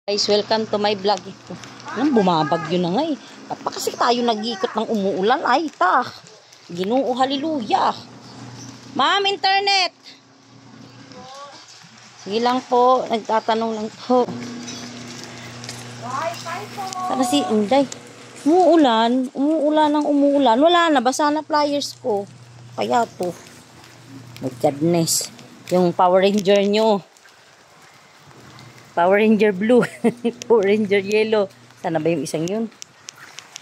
Guys, welcome to my vlog. Ito. Nang bumabagyo na nga eh. Pa kasi tayo nag-iikot ng umuulan. Ay, ta. Ginoo, hallelujah. Ma'am, internet. Sige lang po. Nagtatanong lang po. Sana si Inday. Umuulan. Umuulan ng umuulan. Wala na. Basa na flyers ko. Kaya to. My goodness. Yung Power Ranger nyo. Power Ranger blue. Power Ranger yellow. Sana ba yung isang yun?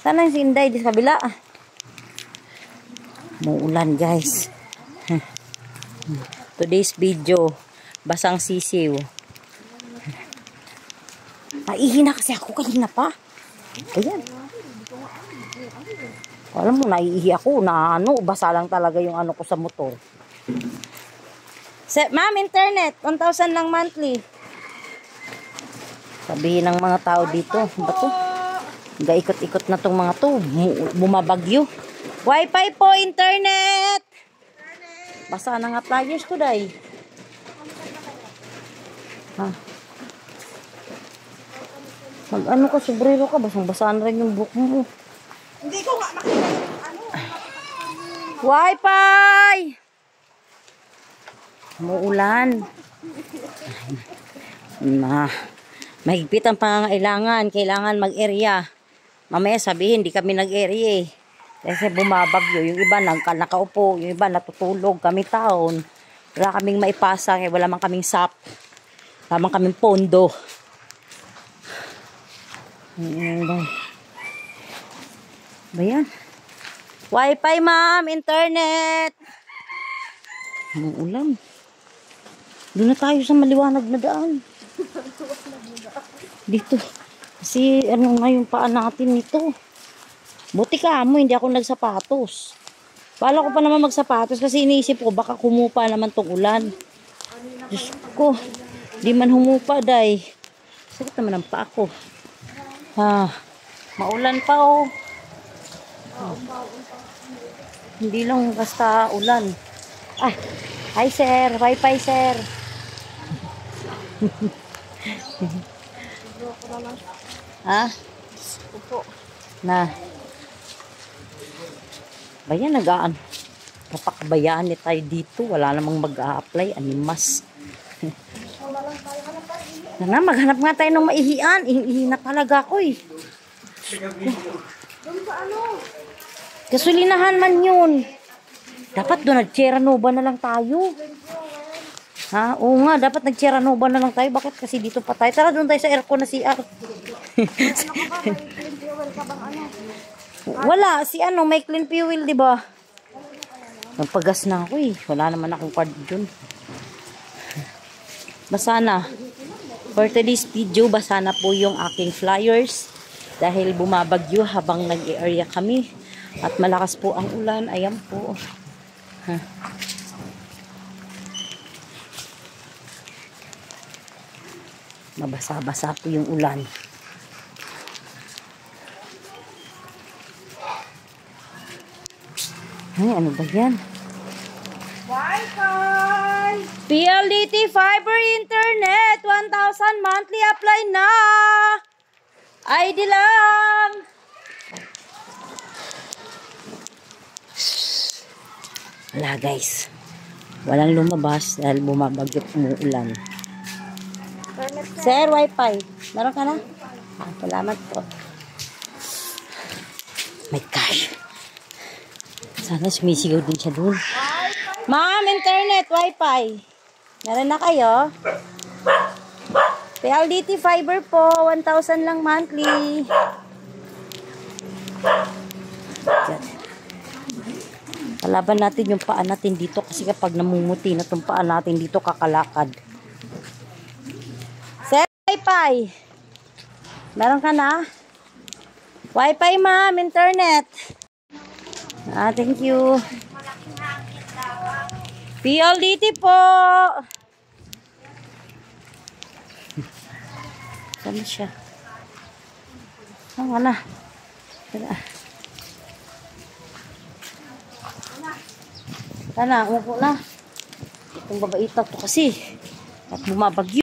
Sana yung si Inday di sa kabila. Muulan guys. Today's video. Basang sisiw. Naihi na kasi ako kanina pa. Ayan. Alam mo, naihi ako. Basa lang talaga yung ano ko sa motor. Ma'am, internet. 1,000 lang monthly. Sabihin ng mga tao dito, ba to? Gaikot-ikot na tong mga to. Bumabagyo. Wi-Fi po, internet! Basa na nga flyers ko, day. Ha? Mag-ano ka, sobrero ka. Basang-basa na rin yung book mo. Hindi ko nga makita yung ano. Wi-Fi! Muulan. Mahigpit ang pangangailangan. Kailangan mag-area. Mamaya sabihin, di kami nag-area eh. Kasi bumabagyo. Yung iba nakaupo. Yung iba natutulog. Kami taon. Wala kaming maipasa. Kaya wala man kaming sap. Wala man kaming pondo. Ba yan? Wi-Fi ma'am. Internet. Ang ulam. Doon na tayo sa maliwanag na daan. Dito. Kasi ano nga yung paa natin nito. Buti ka mo, hindi ako nagsapatos. Bala ko pa naman magsapatos kasi iniisip ko baka humupa naman tong ulan. Diyos ko. Di man humupa, day. Sakit naman ang paa ko. Maulan pa oh. Hindi lang basta ulan. Hi sir. Wi-Fi sir. Ha? Upo. Na. Bayan, nagaan. Kapakabayaan ni tayo dito. Wala namang mag-a-apply. Animas. Na, maghanap nga tayo ng maihian. Ihi na talaga ako eh. Doon sa ano? Gasolinahan man yun. Dapat doon nag-Cheranova na lang tayo. Ha? Oo nga, dapat nag-Cheranova na lang tayo. Bakit kasi dito pa tayo? Tara, doon tayo sa aircon na CR. Wala, may clean fuel, di ba? Nagpagas na ako eh. Wala naman akong card dun. Basa na. For today's video, basa na po yung aking flyers. Dahil bumabagyo habang nag-area kami. At malakas po ang ulan. Ayan po. Mabasa-basa po yung ulan. Ay, ano ba yan? Wi-Fi! PLDT Fiber Internet! 1,000 monthly apply na! ID lang! Wala guys. Walang lumabas dahil bumabagyo umuulan. Sir, Wi-Fi. Meron ka na? Salamat po. My gosh. Sana sumisigaw din siya dun. Ma'am, internet, Wi-Fi. Meron na kayo? PLDT fiber po. 1,000 lang monthly. Palaban natin yung paa natin dito kasi kapag namumuti na itong paa natin dito kakalakad. Wi-Fi. Meron ka na? Wi-Fi ma'am, internet. Thank you. PLDT po. Saan siya? Saan na? Sana, umupo na. Itong babaita to kasi. At bumabagyo.